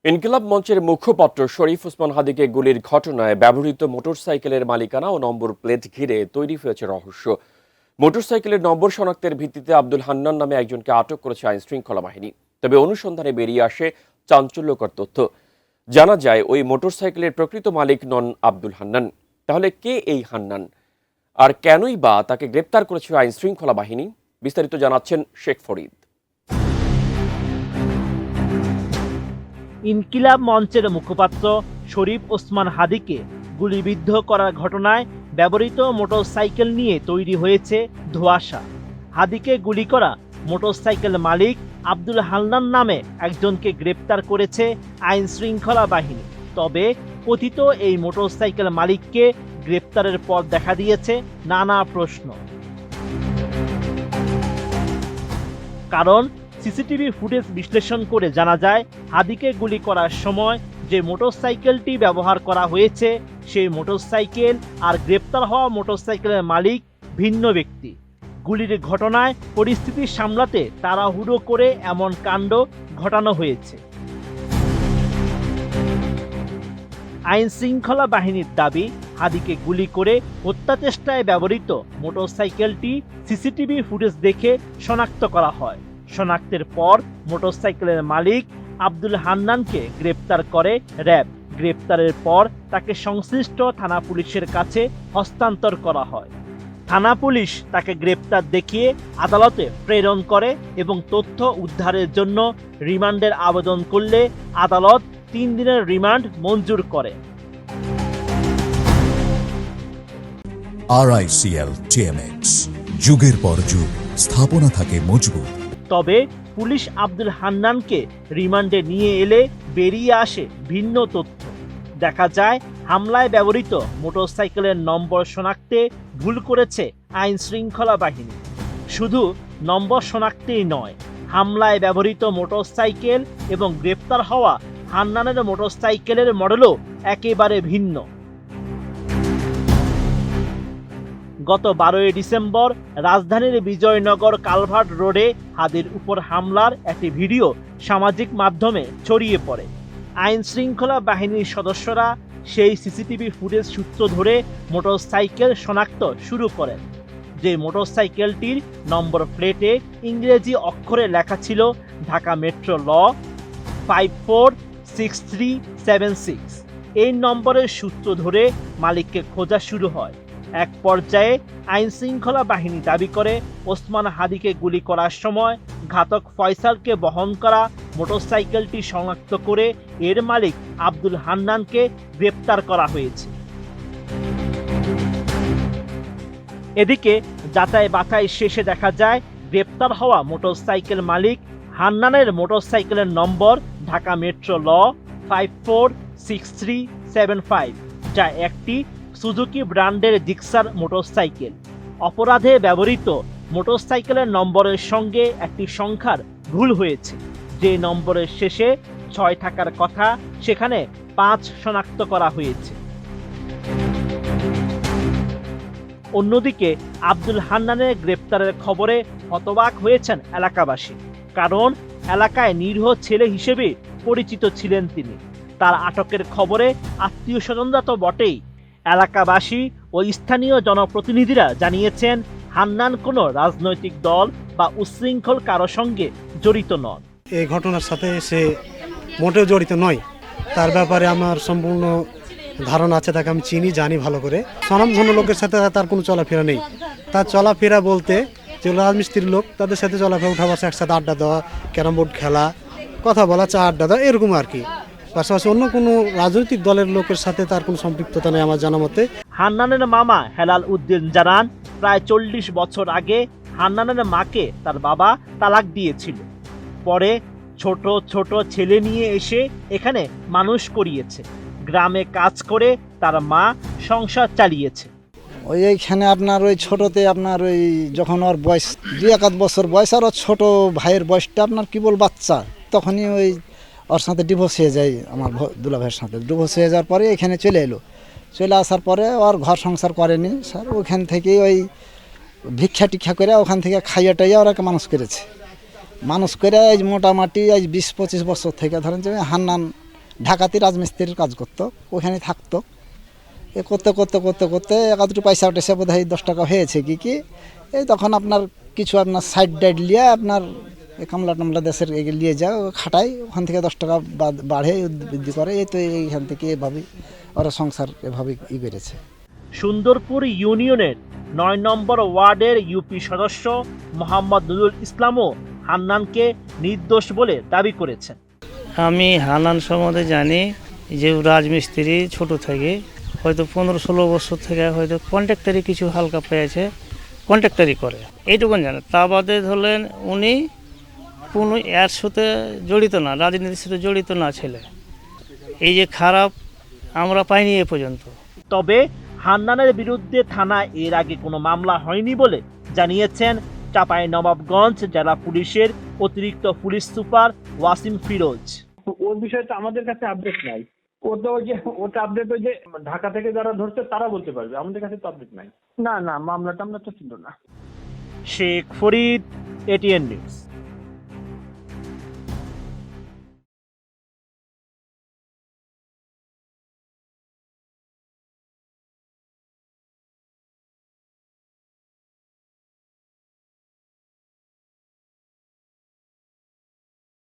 ইনকিলাব মঞ্চের মুখপাত্র শরীফ ওসমান হাদিকে গুলির ঘটনায় ব্যবহৃত মোটরসাইকেলের মালিকানা ও নম্বর প্লেট ঘিরে তৈরি হয়েছে রহস্য। মোটরসাইকেলের নম্বর শনাক্তের ভিত্তিতে আব্দুল হান্নান নামে একজনকে আটক করেছে আইন শৃঙ্খলা বাহিনী। তবে অনুসন্ধানে বেরিয়ে আসে চাঞ্চল্যকর তথ্য। জানা যায় ওই মোটরসাইকেলের প্রকৃত মালিক নন আব্দুল হান্নান। তাহলে কে এই হান্নান, আর কেনই বা তাকে গ্রেপ্তার করেছে আইন শৃঙ্খলা বাহিনী? বিস্তারিত জানাচ্ছেন শেখ ফরিদ। ইনকিলাব মঞ্চের মুখপাত্র শরীফ ওসমান হাদিকে গুলিবিদ্ধ করার ঘটনায় ব্যবহৃত মোটরসাইকেল নিয়ে তৈরি হয়েছে ধোঁয়াশা। হাদিকে গুলি করা মোটরসাইকেল মালিক আব্দুল হান্নান নামে একজনকে গ্রেপ্তার করেছে আইন শৃঙ্খলা বাহিনী। তবে কথিত এই মোটরসাইকেল মালিককে গ্রেপ্তারের পর দেখা দিয়েছে নানা প্রশ্ন। কারণ সিসিটিভি ফুটেজ বিশ্লেষণ করে জানা যায়, হাদিকে গুলি করার সময় যে মোটরসাইকেলটি ব্যবহার করা হয়েছে সেই মোটরসাইকেল আর গ্রেপ্তার হওয়া মোটরসাইকেলের মালিক ভিন্ন ব্যক্তি। গুলির ঘটনায় পরিস্থিতি সামলাতে তাড়াহুড়ো করে এমন কাণ্ড ঘটানো হয়েছে। আইন শৃঙ্খলা বাহিনীর দাবি, হাদিকে গুলি করে হত্যা চেষ্টায় ব্যবহৃত মোটরসাইকেলটি সিসিটিভি ফুটেজ দেখে শনাক্ত করা হয়। শনাক্তের পর মোটরসাইকেলের মালিক আব্দুল হান্নানকে গ্রেপ্তার করে র্যাব। গ্রেপ্তারের পর তাকে সংশ্লিষ্ট থানা পুলিশের কাছে হস্তান্তর করা হয়। থানা পুলিশ তাকে গ্রেপ্তার দেখিয়ে আদালতে প্রেরণ করে এবং তথ্য উদ্ধারের জন্য রিমান্ডের আবেদন করলে আদালত 3 দিনের রিমান্ড মঞ্জুর করে। RICL TMX, যুগের পর যুগ স্থাপনা থাকে মজবুত। তবে পুলিশ আব্দুল হান্নানকে রিমান্ডে নিয়ে এলে বেরিয়ে আসে ভিন্ন তথ্য। দেখা যায় হামলায় ব্যবহৃত মোটরসাইকেলের নম্বর শনাক্তে ভুল করেছে আইন শৃঙ্খলা বাহিনী। শুধু নম্বর শনাক্তেই নয়, হামলায় ব্যবহৃত মোটরসাইকেল এবং গ্রেপ্তার হওয়া হান্নানের মোটরসাইকেলের মডেলও একেবারে ভিন্ন। গত 12 ডিসেম্বর রাজধানীর বিজয়নগর কালভার্ট রোডে হাদির উপর হামলার একটি ভিডিও সামাজিক মাধ্যমে ছড়িয়ে পড়ে। আইন শৃঙ্খলা বাহিনীর সদস্যরা সেই সিসিটিভি ফুটেজ সূত্র ধরে মোটরসাইকেল শনাক্ত শুরু করেন। যে মোটরসাইকেলটির নম্বর প্লেটে ইংরেজি অক্ষরে লেখা ছিল ঢাকা মেট্রো ল 546376। এই নম্বরের সূত্র ধরে মালিককে খোঁজা শুরু হয়। এক পর্যায়ে আইন শৃঙ্খলা বাহিনী দাবি করে ওসমান হাদিকে গুলি করার সময় ঘাতক ফয়সালকে বহন করা মোটরসাইকেলটি শনাক্ত করে এর মালিক আব্দুল হান্নানকে গ্রেপ্তার করা হয়েছে। এদিকে যাচাই বাছাই শেষে দেখা যায়, গ্রেপ্তার হওয়া মোটরসাইকেল মালিক হান্নানের মোটরসাইকেলের নম্বর ঢাকা মেট্রো ল 546375, যা একটি সুজুকি ব্র্যান্ডের জিক্সার মোটরসাইকেল। অপরাধে ব্যবহৃত মোটরসাইকেলের নম্বরের সঙ্গে একটি সংখ্যার ভুল হয়েছে। যে নম্বরের শেষে 6 থাকার কথা সেখানে 5 শনাক্ত করা হয়েছে। অন্যদিকে আব্দুল হান্নানের গ্রেপ্তারের খবরে হতবাক হয়েছেন এলাকাবাসী। কারণ এলাকায় নিরীহ ছেলে হিসেবে পরিচিত ছিলেন তিনি। তার আটকের খবরে আত্মীয় স্বজনরা তো বটেই, এলাকাবাসী ও স্থানীয় জনপ্রতিনিধিরা জানিয়েছেন হান্নান কোনো রাজনৈতিক দল বা উচ্ছৃঙ্খল কারো সঙ্গে জড়িত নন। এই ঘটনার সাথে সে মোটেও জড়িত নয়। তার ব্যাপারে আমার সম্পূর্ণ ধারণা আছে, তাকে আমি চিনি, জানি ভালো করে। স্বনামধন্য লোকের সাথে তার কোনো চলাফেরা নেই। তার চলাফেরা বলতে যেগুলো রাজমিস্ত্রির লোক, তাদের সাথে চলাফেরা, উঠা বসা, একসাথে আড্ডা দেওয়া, ক্যারাম বোর্ড খেলা, কথা বলা, চা আড্ডা দেওয়া, এরকম আর কি। পাশাপাশি অন্য কোনো রাজনৈতিক দলের লোকের সাথে তার কোনো সম্পৃক্ততা নেই আমার জানা মতে। হান্নানের মামা হেলাল উদ্দিন জানান, প্রায় 40 বছর আগে হান্নানের মাকে তার বাবা তালাক দিয়েছিল। পরে ছোট ছোট ছেলে নিয়ে এসে এখানে মানুষ করিয়েছে। গ্রামে কাজ করে তার মা সংসার চালিয়েছে। এইখানে আপনার ওই ছোটতে আপনার ওই যখন ওর বয়স 2-1 বছর বয়স, আর ওর ছোটো ভাইয়ের বয়সটা আপনার কেবল বাচ্চা, তখনই ওই ওর সাথে ডিভোর্স হয়ে যায়। আমার দুলা ভাইয়ের সাথে ডিভোর্স হয়ে যাওয়ার পরে এখানে চলে এলো। চলে আসার পরে ওর ঘর সংসার করেনি স্যার। ওখান থেকেই ওই ভিক্ষা টিক্ষা করে ওখান থেকে খাইয়া টাইয়া ওরাকে মানুষ করেছে। মানুষ করে এই মোটামুটি এই 20-25 বছর থেকে ধরেন যে হান্নান ঢাকাতে রাজমিস্ত্রির কাজ করতো, ওখানে থাকতো। এ করতে করতে করতে করতে একাদুটো পয়সা উঠেছে, বোধ হয় 10 টাকা হয়েছে কি এই তখন আপনার কিছু আপনার সাইড ডাইড লিয়ে আপনার এই কামলা টামলা দেশের নিয়ে যাও খাটাই, ওখান থেকে 10 টাকা বাড়ে বৃদ্ধি করে। এই তো এইখান থেকে এভাবেই ওরা সংসার এভাবেই করেছে। সুন্দরপুর ইউনিয়নের 9 নম্বর ওয়ার্ডের ইউপি সদস্য মোহাম্মদ নুরুল ইসলামও হান্নানকে নির্দোষ বলে দাবি করেছেন। আমি হান্নান সম্বন্ধে জানি যে রাজমিস্ত্রি ছোট থেকে হয়তো 15-16 বছর থেকে হয়তো কন্ট্রাক্টারি কিছু হালকা পেয়েছে, কন্ট্রাক্টারি করে, এইটুকুন জানে। তা বাদে ধরলেন উনি কোনো এর সাথে জড়িত না, রাজনীতির সাথে জড়িত না ছেলে। এই যে খারাপ আমরা পাইনি এ পর্যন্ত। তবে হান্নানের বিরুদ্ধে থানায় এর আগে কোনো মামলা হয়নি বলে জানিয়েছেন চাঁপাইনবাবগঞ্জ জেলা পুলিশের অতিরিক্ত পুলিশ সুপার ওয়াসিম ফিরোজ। ওর বিষয়ে তো আমাদের কাছে আপডেট নাই। ওটা আপডেট ওই যে ঢাকা থেকে যারা ধরছে তারা বলতে পারবে, আমাদের কাছে তো আপডেট নাই। না মামলা টামলা তো ছিল না। Sheikh Farid, ATN news.